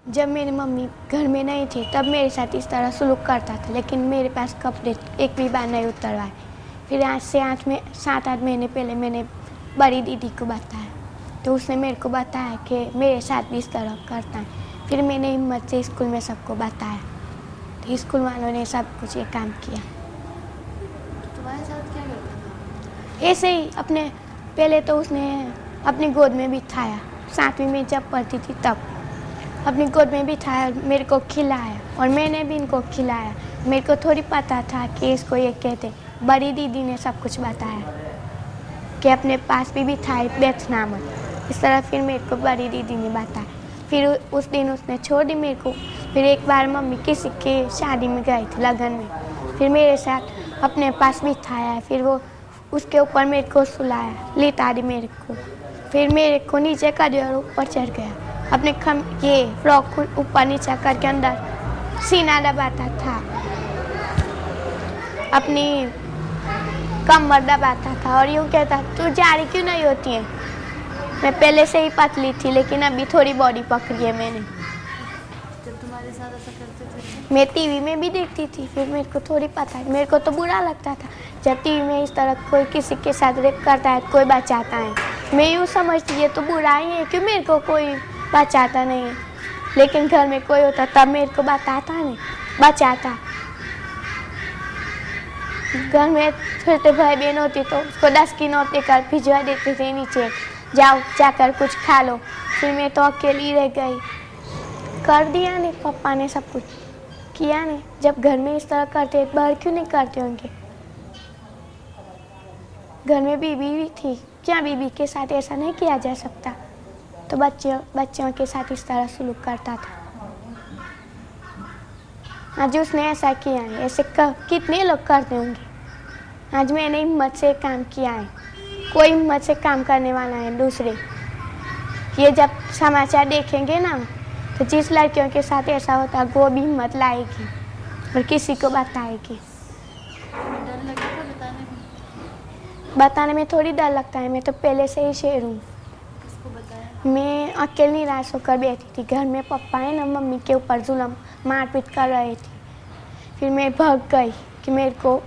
जब मेरी मम्मी घर में नहीं थी तब मेरे साथ इस तरह सलूक करता था, लेकिन मेरे पास कपड़े एक भी बार नहीं उतरवाए। फिर आज से 7-8 महीने पहले मैंने बड़ी दीदी को बताया, तो उसने मेरे को बताया कि मेरे साथ भी इस तरह करता है। फिर मैंने हिम्मत से स्कूल में सबको बताया, तो स्कूल वालों ने सब कुछ ये काम किया। तो तुम्हारे साथ क्या करता था? ऐसे ही पहले तो उसने अपनी गोद में बिठाया, 7वीं में जब पढ़ती थी तब अपनी गोद में बिठाया, मेरे को खिलाया और मैंने भी इनको खिलाया। मेरे को थोड़ी पता था कि इसको ये कहते। बड़ी दीदी ने सब कुछ बताया कि अपने पास भी बिठाए, बैठना मत इस तरह। फिर मेरे को बड़ी दीदी ने बताया। फिर उस दिन उसने छोड़ दी मेरे को। फिर एक बार मम्मी किसी के शादी में गई थी, लगन में, फिर मेरे साथ अपने पास बिठाया। फिर वो उसके ऊपर मेरे को सुलाया, लेटा दी मेरे को। फिर मेरे को नीचे कर दिया और ऊपर चढ़ गया। अपने ये फ्रॉक को ऊपर नीचे करके अंदर सीना दबाता था, अपनी कमर दबाता था और यूँ कहता, तू जारी क्यों नहीं होती है। मैं पहले से ही पतली थी, लेकिन अभी थोड़ी बॉडी पकड़ी है मैंने। जब तुम्हारे साथ ऐसा करते थे मैं टीवी में भी देखती थी, फिर मेरे को थोड़ी पता है। मेरे को तो बुरा लगता था जब टीवी में इस तरह कोई किसी के साथ रेप करता है, कोई बचाता है। मैं यूँ समझती है तो बुरा ही है, क्यों मेरे को कोई बचाता नहीं है। लेकिन घर में कोई होता तब मेरे को बताता नहीं, बचाता। घर में छोटे भाई बहन होती तो उसको 10 की नोट देकर भिजवा देते थे नीचे, जाओ जाकर कुछ खा लो। फिर मैं तो अकेली रह गई। कर दिया नहीं, पापा ने सब कुछ किया नहीं। जब घर में इस तरह करते बाहर क्यों नहीं करते होंगे। घर में बीबी भी थी, क्या बीबी के साथ ऐसा नहीं किया जा सकता। तो बच्चों के साथ इस तरह सलूक करता था। आज उसने ऐसा किया है, ऐसे कितने लोग करते होंगे। आज मैंने हिम्मत से काम किया है, कोई हिम्मत से काम करने वाला है दूसरे। ये जब समाचार देखेंगे ना, तो जिस लड़कियों के साथ ऐसा होता वो भी हिम्मत लाएगी और किसी को बताएगी। डर लगता था बताने में थोड़ी डर लगता है, मैं तो पहले से ही शेर हूँ। किसको बताया? मैं अकेली निराश होकर बैठी थी। घर में पापा है ना, मम्मी के ऊपर जुल्म मारपीट कर रहे थे। फिर मैं भाग गई कि मेरे को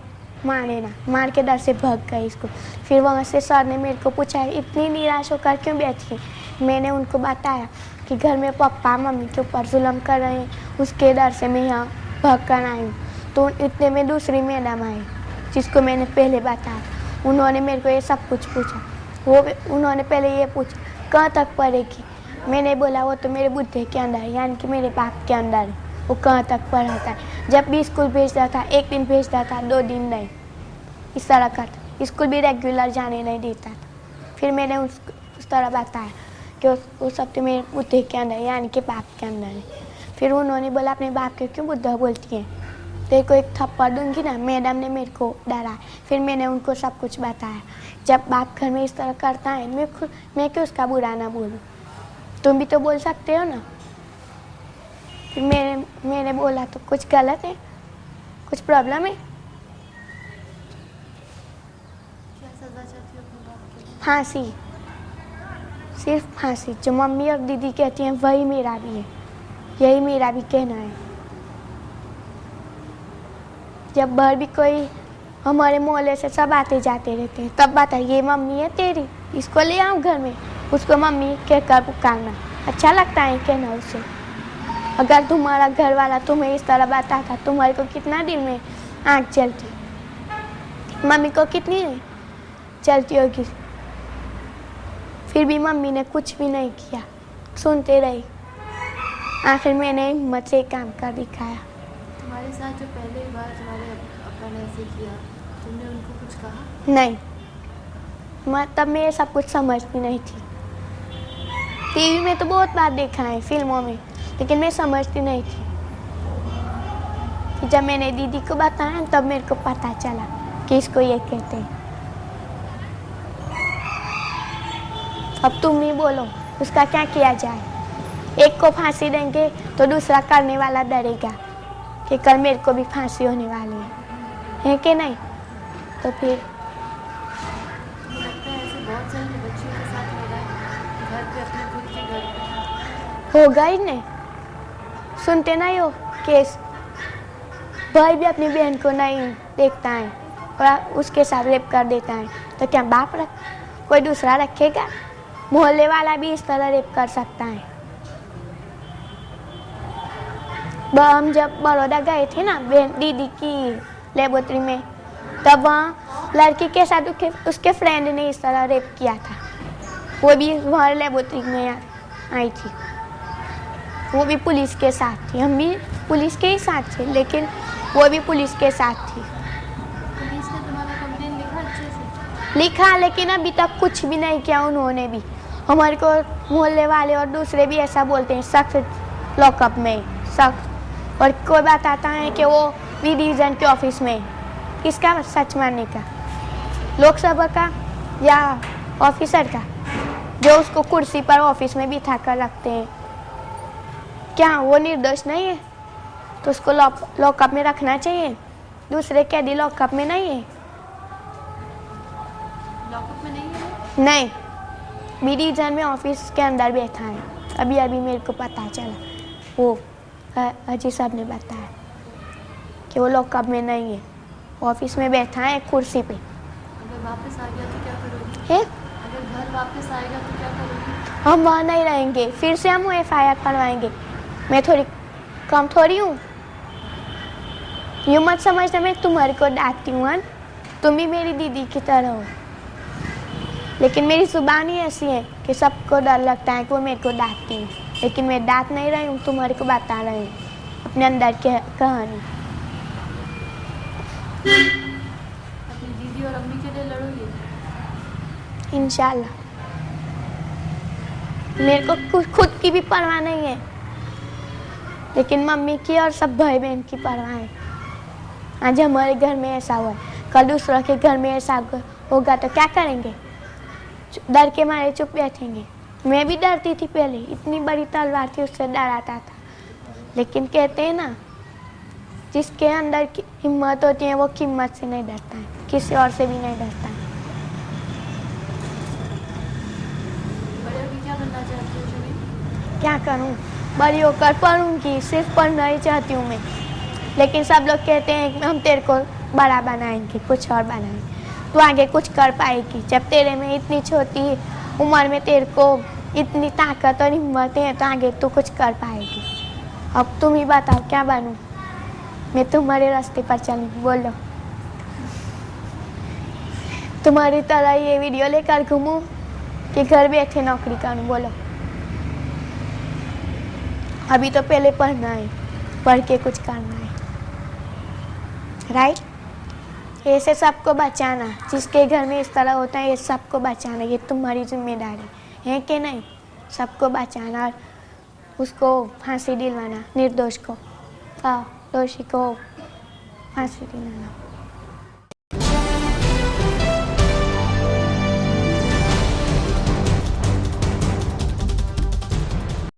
मारे ना, मार के डर से भाग गई इसको। फिर वहाँ से सर ने मेरे को पूछा, इतनी निराश होकर क्यों बैठी। मैंने उनको बताया कि घर में पापा मम्मी के ऊपर जुल्म कर रहे हैं, उसके डर से मैं यहाँ भाग कर आई हूँ। तो इतने में दूसरी मैडम आई, जिसको मैंने पहले बताया। उन्होंने मेरे को ये सब कुछ पूछा। उन्होंने पहले ये पूछा, कहाँ तक पढ़ेगी। मैंने बोला वो तो मेरे बुद्धे के अंदर है, यानी कि मेरे बाप के अंदर है, वो कहाँ तक पढ़ाता है। जब भी स्कूल भेजता था, एक दिन भेजता था, 2 दिन नहीं, इस तरह करता। स्कूल भी रेगुलर जाने नहीं देता था। फिर मैंने उस तरह बताया कि वो सब तो मेरे बुद्धे के अंदर है, यानी कि बाप के अंदर है। फिर उन्होंने बोला, अपने बाप के क्यों बुद्धा बोलती है, तेरे को एक थप्पड़ दूंगी ना। मैडम ने मेरे को डरा। फिर मैंने उनको सब कुछ बताया। जब बाप घर में इस तरह करता है, मैं क्यों उसका बुरा ना बोलूँ। तुम भी तो बोल सकते हो ना। फिर मैंने बोला, तो कुछ गलत है, कुछ प्रॉब्लम है। क्या सजा चाहती हो अपने बाप के लिए? फांसी, सिर्फ फांसी। जो मम्मी और दीदी कहती हैं वही मेरा भी है, यही मेरा भी कहना है। जब बाहर भी कोई हमारे मोहल्ले से सब आते जाते रहते हैं, तब बताइए ये मम्मी है तेरी, इसको ले आओ घर में, उसको मम्मी कहकर पुकारना। अच्छा लगता है कहना उसे। अगर तुम्हारा घर वाला तुम्हें इस तरह बताता, तुम्हारे को कितना दिल में आँख चलती, मम्मी को कितनी चलती होगी। फिर भी मम्मी ने कुछ भी नहीं किया, सुनते रही। आखिर मैंने हिम्मत से काम कर दिखाया। तुम्हारे साथ जो पहले बार तुम्हारे अपा ने ऐसे किया, तुमने उनको कुछ कहा? नहीं, तब मैं ये सब कुछ समझती नहीं थी। टीवी में तो बहुत बार देखा है, फिल्मों में, लेकिन मैं समझती नहीं थी। कि जब मैंने दीदी को बताया तब मेरे को पता चला कि इसको ये कहते हैं। अब तुम ही बोलो, उसका क्या किया जाए। एक को फांसी देंगे तो दूसरा करने वाला डरेगा कि कल मेरे को भी फांसी होने वाली है कि नहीं। तो फिर लगता है ऐसे बहुत सारे बच्चों के साथ हो रहा है, घर पे, अपने खुद के घर पे। होगा ही नहीं। सुनते नहीं हो केस, भाई भी अपनी बहन को नहीं देखता है और उसके साथ रेप कर देता है, तो क्या बाप रख कोई दूसरा रखेगा? मोहल्ले वाला भी इस तरह रेप कर सकता है। हम जब बड़ौदा गए थे ना बहन दीदी की लेबोरेटरी में, तब वहाँ लड़की के साथ उसके फ्रेंड ने इस तरह रेप किया था। वो भी वहाँ लेबोरेटरी में आई थी, वो भी पुलिस के साथ थी, हम भी पुलिस के ही साथ थे, लेकिन वो भी पुलिस के साथ थी। पुलिस ने तुम्हारा कंप्लेन लिखा अच्छे से? लिखा, लेकिन अभी तक कुछ भी नहीं किया उन्होंने भी। हमारे को मोहल्ले वाले और दूसरे भी ऐसा बोलते हैं सख्त लॉकअप में सख्त, और कोई बात आता है कि वो बी डिवीज़न के ऑफिस में। किसका सच मानने का, लोकसभा का या ऑफिसर का जो उसको कुर्सी पर ऑफिस में बिठा कर रखते हैं? क्या वो निर्दोष नहीं है? तो उसको लॉकअप में रखना चाहिए, दूसरे कैदी लॉकअप में नहीं है। लॉकअप में नहीं है? नहीं, बी डिवीज़न में ऑफिस के अंदर बैठा है। अभी अभी मेरे को पता चला, वो अजी साहब ने बताया कि वो लॉकअप में नहीं है, ऑफिस में बैठा है कुर्सी पे। अगर वापस आ गया तो क्या करोगी? है? अगर घर वापस आएगा तो क्या करोगी? हम वहाँ नहीं रहेंगे, फिर से हम FIR करवाएंगे। मैं थोड़ी कम थोड़ी हूँ, यूँ मत समझना मैं तुम्हारे को डांटती हूँ, तुम भी मेरी दीदी की तरह हो। लेकिन मेरी जुबान ही ऐसी है कि सबको डर लगता है कि वो मेरे को डांटती हूँ, लेकिन मैं डांट नहीं रही हूँ, तुम्हारे को बता रही हूँ अपने अंदर की कहानी। अपनी दीदी और अम्मी के लिए लड़ोगी? इंशाल्लाह। मेरे को खुद की भी परवाह नहीं है, लेकिन मम्मी की और सब भाई बहन की परवाह है। आज हमारे घर में ऐसा हुआ, कल दूसरों के घर में ऐसा होगा तो क्या करेंगे? डर के मारे चुप बैठेंगे। मैं भी डरती थी पहले, इतनी बड़ी तलवार थी उससे डराता था, लेकिन कहते हैं ना जिसके अंदर की हिम्मत होती है वो कीमत से नहीं डरता है, किसी और से भी नहीं डरता है। बड़े होकर क्या बनना चाहती हो जमीन? क्या करूं? बड़ी होकर पढ़ूंगी, सिर्फ पढ़ना ही चाहती हूँ मैं, लेकिन सब लोग कहते हैं कि हम तेरे को बड़ा बनाएंगे, कुछ और बनाएंगे, तू आगे कुछ कर पाएगी। जब तेरे में इतनी छोटी उम्र में तेरे को इतनी ताकत और हिम्मत है तो आगे तू कुछ कर पाएगी। अब तुम ही बताओ क्या बनूं? मैं तुम्हारे रास्ते पर चलूं? बोलो, तुम्हारी तरह ये वीडियो लेकर घूमूं कि घर बैठे नौकरी करूं? बोलो। अभी तो पहले पढ़ना है, पढ़ के कुछ करना है, राइट? ऐसे सबको बचाना, जिसके घर में इस तरह होता है ये सबको बचाना, ये तुम्हारी जिम्मेदारी है कि नहीं? सबको बचाना और उसको फांसी दिलवाना, निर्दोष को, दोषी को फांसी दिलवाना।